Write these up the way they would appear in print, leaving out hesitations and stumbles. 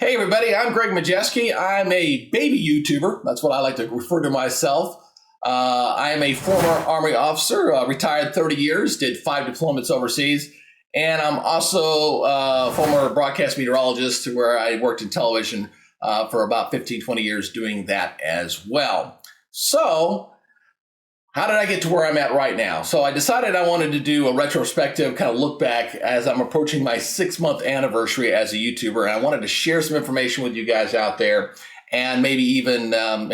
Hey everybody, I'm Greg Majeski. I'm a baby YouTuber. That's what I like to refer to myself. I am a former Army officer, retired 30 years, did 5 deployments overseas. And I'm also a former broadcast meteorologist where I worked in television for about 15, 20 years doing that as well. So how did I get to where I'm at right now? So I decided I wanted to do a retrospective kind of look back as I'm approaching my 6-month anniversary as a YouTuber. And I wanted to share some information with you guys out there and maybe even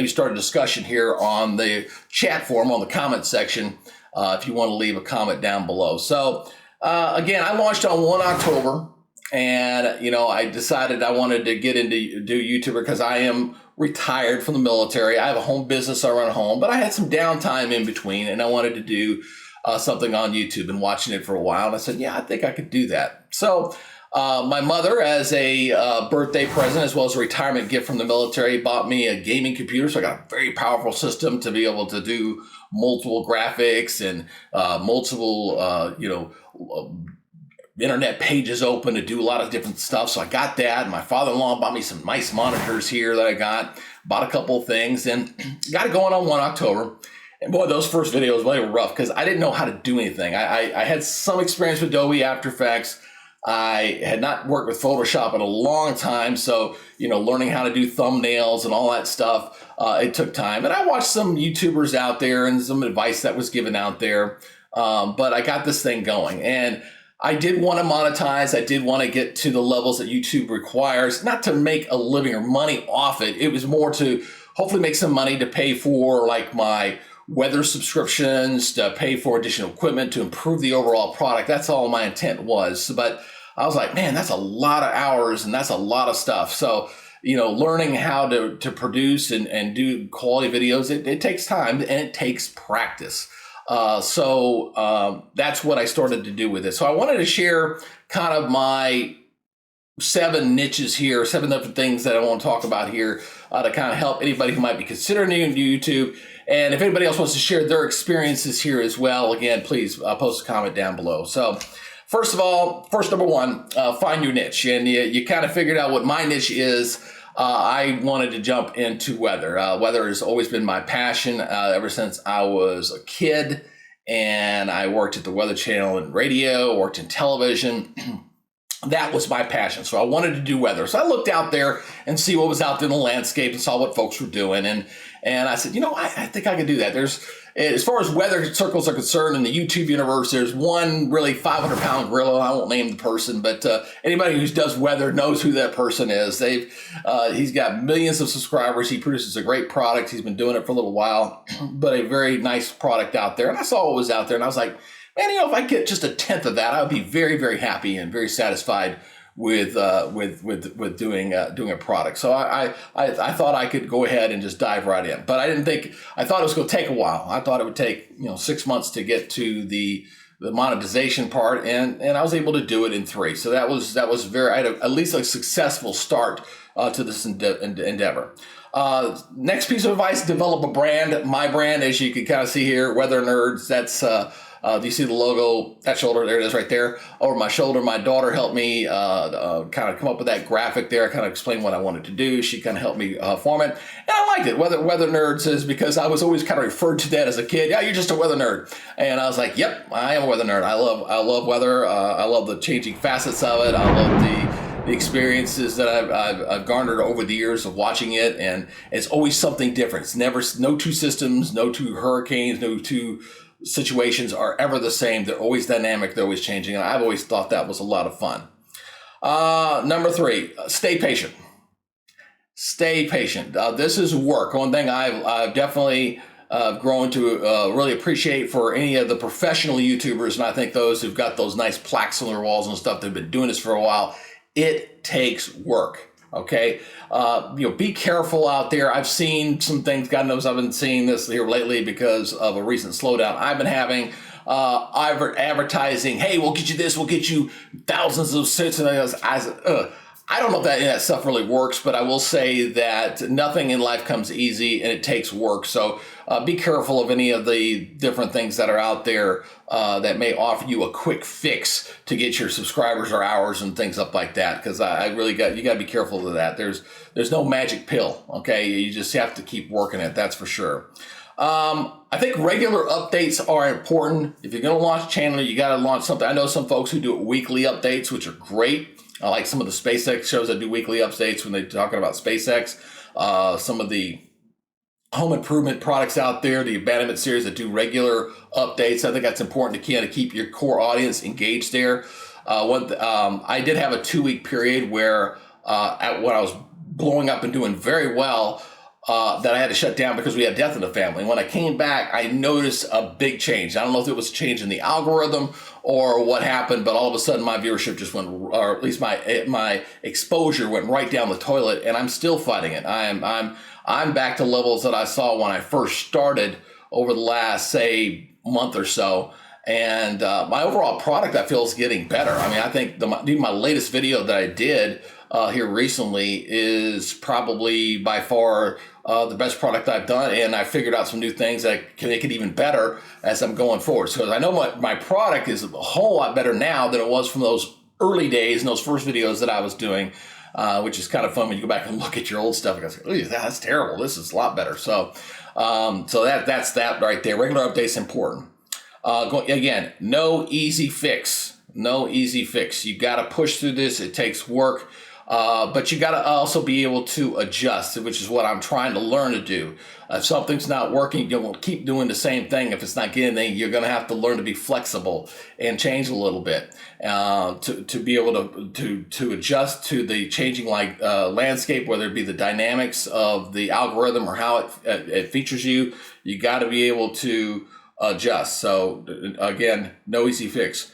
start a discussion here on the chat forum, on the comment section, if you want to leave a comment down below. So again, I launched on 1 October. And, I decided I wanted to get into YouTuber because I am retired from the military. I have a home business. I run a home, but I had some downtime in between and I wanted to do something on YouTube and watching it for a while. And I said, yeah, I think I could do that. So my mother, as a birthday present, as well as a retirement gift from the military, bought me a gaming computer. So I got a very powerful system to be able to do multiple graphics and multiple, internet pages open to do a lot of different stuff. So I got that. And my father-in-law bought me some nice monitors here that I bought a couple of things and got it going on 1 October. And boy, those first videos, they were rough because I didn't know how to do anything. I had some experience with Adobe After Effects. I had not worked with Photoshop in a long time. So, learning how to do thumbnails and all that stuff, it took time. And I watched some YouTubers out there and some advice that was given out there. But I got this thing going. And I did want to monetize. I did want to get to the levels that YouTube requires, not to make a living or money off it. It was more to hopefully make some money to pay for like my weather subscriptions, to pay for additional equipment, to improve the overall product. That's all my intent was. But I was like, man, that's a lot of hours and that's a lot of stuff. So, learning how to produce and do quality videos, it takes time and it takes practice. So that's what I started to do with it. So I wanted to share kind of my 7 niches here, 7 different things that I want to talk about here to kind of help anybody who might be considering YouTube. And if anybody else wants to share their experiences here as well, again, please post a comment down below. So first of all, number 1, find your niche. And you kind of figured out what my niche is. I wanted to jump into weather. Weather has always been my passion ever since I was a kid, and I worked at the Weather Channel in radio, worked in television. That was my passion. So I wanted to do weather. So I looked out there and see what was out there in the landscape and saw what folks were doing. And I said, I think I can do that. As far as weather circles are concerned in the YouTube universe, there's one really 500-pound gorilla. I won't name the person, but anybody who does weather knows who that person is. He's got millions of subscribers. He produces a great product. He's been doing it for a little while, but a very nice product out there. And I saw what was out there, and I was like, man, if I get just a tenth of that, I would be very, very happy and very satisfied with doing a product. So I thought I could go ahead and just dive right in, but I thought it was going to take a while. I thought it would take 6 months to get to the monetization part, and I was able to do it in 3. So that was I had at least a successful start to this endeavor. Next piece of advice: develop a brand. My brand, as you can kind of see here, Weather Nerds. That's do you see the logo, that shoulder? There it is right there over my shoulder. My daughter helped me kind of come up with that graphic there. I kind of explained what I wanted to do. She kind of helped me form it. And I liked it. Weather Nerds is because I was always kind of referred to that as a kid. Yeah, you're just a weather nerd. And I was like, yep, I am a weather nerd. I love weather. I love the changing facets of it. I love the experiences that I've garnered over the years of watching it. And it's always something different. It's never, no 2 systems, no 2 hurricanes, no 2 situations are ever the same. They're always dynamic. They're always changing. And I've always thought that was a lot of fun. Number 3, stay patient. Stay patient. This is work. One thing I've definitely grown to really appreciate for any of the professional YouTubers, and I think those who've got those nice plaques on their walls and stuff, they've been doing this for a while. It takes work. Okay. Be careful out there. I've seen some things. God knows I've been seeing this here lately because of a recent slowdown I've been having. Advertising, hey, we'll get you this, we'll get you thousands of cents. And I don't know if that stuff really works, but I will say that nothing in life comes easy and it takes work. So be careful of any of the different things that are out there that may offer you a quick fix to get your subscribers or hours and things up like that. Because you got to be careful of that. There's no magic pill. Okay, you just have to keep working it. That's for sure. I think regular updates are important. If you're going to launch a channel, you got to launch something. I know some folks who do weekly updates, which are great. I like some of the SpaceX shows that do weekly updates when they're talking about SpaceX. Some of the home improvement products out there, the abandonment series that do regular updates. I think that's important to kind of keep your core audience engaged there. I did have a 2-week period where when I was blowing up and doing very well, that I had to shut down because we had death in the family. When I came back, I noticed a big change. I don't know if it was a change in the algorithm or what happened, but all of a sudden my viewership just went, or at least my exposure went right down the toilet, and I'm still fighting it. I'm back to levels that I saw when I first started over the last, say, month or so. And my overall product, I feel, is getting better. I mean, I think my latest video that I did here recently is probably by far the best product I've done, and I figured out some new things that can make it even better as I'm going forward. So I know my product is a whole lot better now than it was from those early days and those first videos that I was doing, which is kind of fun when you go back and look at your old stuff and go, that's terrible. This is a lot better. So that's that right there. Regular updates important. Again, no easy fix. No easy fix. You got to push through this. It takes work. But you got to also be able to adjust, which is what I'm trying to learn to do. If something's not working, you'll keep doing the same thing. If it's not getting anything, you're going to have to learn to be flexible and change a little bit to be able to adjust to the changing landscape, whether it be the dynamics of the algorithm or how it features you. You got to be able to adjust. So again, no easy fix.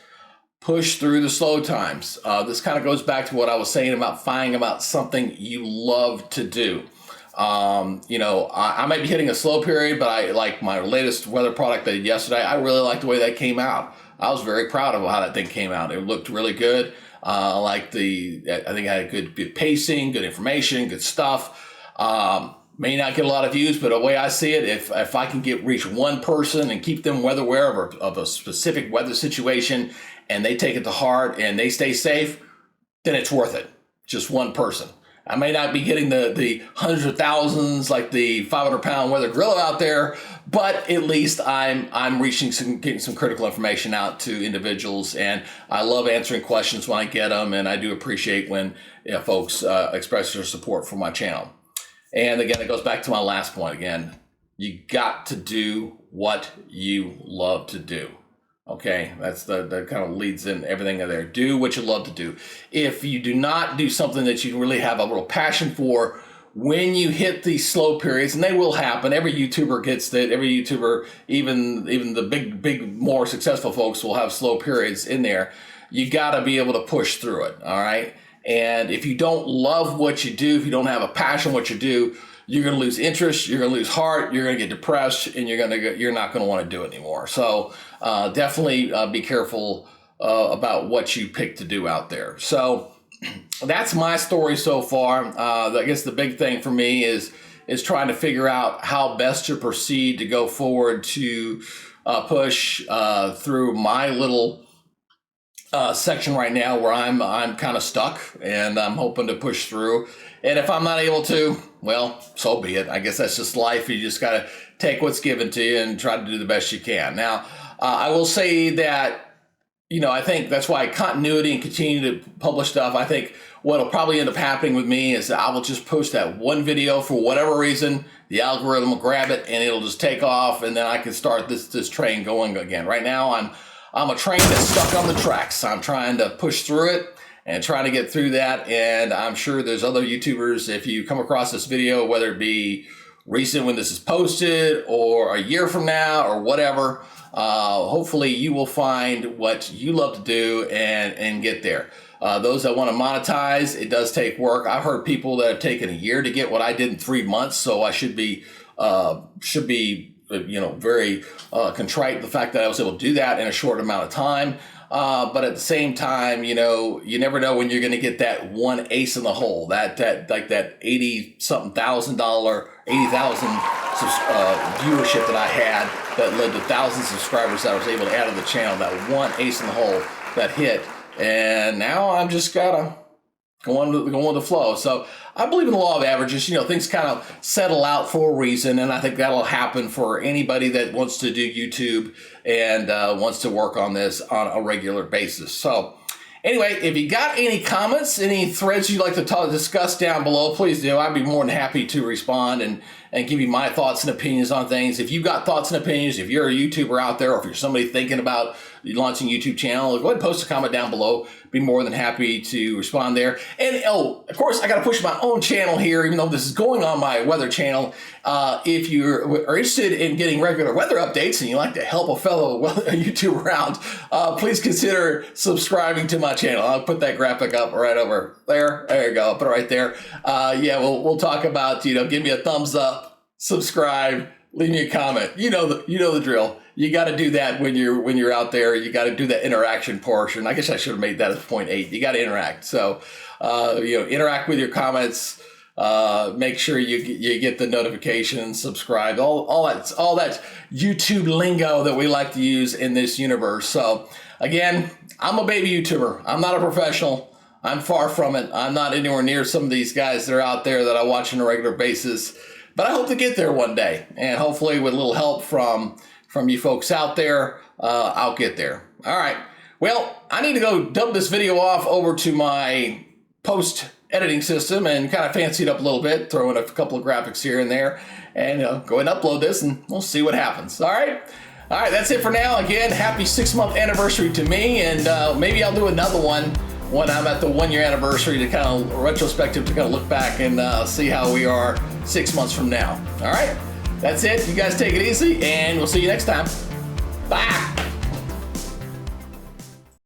Push through the slow times. This kind of goes back to what I was saying about finding about something you love to do. I might be hitting a slow period, but I like my latest weather product that I did yesterday. I really like the way that came out. I was very proud of how that thing came out. It looked really good. I think I had good pacing, good information, good stuff. May not get a lot of views, but the way I see it, if I can reach one person and keep them weather aware of a specific weather situation, and they take it to heart and they stay safe, then it's worth it. Just one person. I may not be getting the hundreds of thousands like the 500-pound weather gorilla out there, but at least I'm getting some critical information out to individuals, and I love answering questions when I get them, and I do appreciate when folks express their support for my channel. And again, it goes back to my last point again. You got to do what you love to do. Okay, that's that kind of leads in everything in there. Do what you love to do. If you do not do something that you really have a little passion for, when you hit these slow periods, and they will happen, every YouTuber gets that. Every YouTuber, even the big, more successful folks will have slow periods in there. You got to be able to push through it. All right. And if you don't love what you do, if you don't have a passion what you do, you're going to lose interest, you're going to lose heart, you're going to get depressed, and you're not going to want to do it anymore. So definitely be careful about what you pick to do out there. So that's my story so far. I guess the big thing for me is trying to figure out how best to proceed to go forward to push through my little section right now where I'm kind of stuck, and I'm hoping to push through. And if I'm not able to, well, so be it. I guess that's just life. You just got to take what's given to you and try to do the best you can. Now, I will say that, I think that's why continuity and continue to publish stuff. I think what'll probably end up happening with me is that I will just post that one video for whatever reason. The algorithm will grab it and it'll just take off, and then I can start this train going again. Right now, I'm a train that's stuck on the tracks. I'm trying to push through it and trying to get through that. And I'm sure there's other YouTubers, if you come across this video, whether it be recent when this is posted or a year from now or whatever, hopefully you will find what you love to do and get there. Those that want to monetize, it does take work. I've heard people that have taken a year to get what I did in 3 months. So I should be very contrite the fact that I was able to do that in a short amount of time. But at the same time, you know, you never know when you're going to get that one ace in the hole, that like that $80-something thousand, 80,000 viewership that I had that led to thousands of subscribers that I was able to add to the channel. That one ace in the hole that hit, and now I'm just gotta go on with the flow. So I believe in the law of averages. You know, things kind of settle out for a reason, and I think that'll happen for anybody that wants to do YouTube and wants to work on this on a regular basis. So anyway, if you got any comments, any threads you'd like to discuss down below, please do. I'd be more than happy to respond and give you my thoughts and opinions on things. If you've got thoughts and opinions, if you're a YouTuber out there, or if you're somebody thinking about launching a YouTube channel, go ahead and post a comment down below. Be more than happy to respond there. And oh, of course, I got to push my own channel here, even though this is going on my weather channel. If you are interested in getting regular weather updates and you like to help a fellow YouTuber out, please consider subscribing to my channel. I'll put that graphic up right over there. There you go. I'll put it right there. Yeah, we'll talk about, you know, give me a thumbs up, subscribe, leave me a comment. You know the drill. You got to do that when you're out there. You got to do that interaction portion. I guess I should have made that as point 8. You got to interact. So, you know, interact with your comments. Make sure you get the notifications, subscribe, all that YouTube lingo that we like to use in this universe. So again, I'm a baby YouTuber. I'm not a professional. I'm far from it. I'm not anywhere near some of these guys that are out there that I watch on a regular basis. But I hope to get there one day, and hopefully with a little help from you folks out there, I'll get there. All right. Well, I need to go dump this video off over to my post-editing system and kind of fancy it up a little bit, throw in a couple of graphics here and there, and go ahead and upload this, and we'll see what happens. All right. All right, that's it for now. Again, happy 6-month anniversary to me, and maybe I'll do another one when I'm at the 1-year anniversary to kind of retrospective to kind of look back and see how we are 6 months from now. All right, that's it. You guys take it easy, and we'll see you next time. Bye.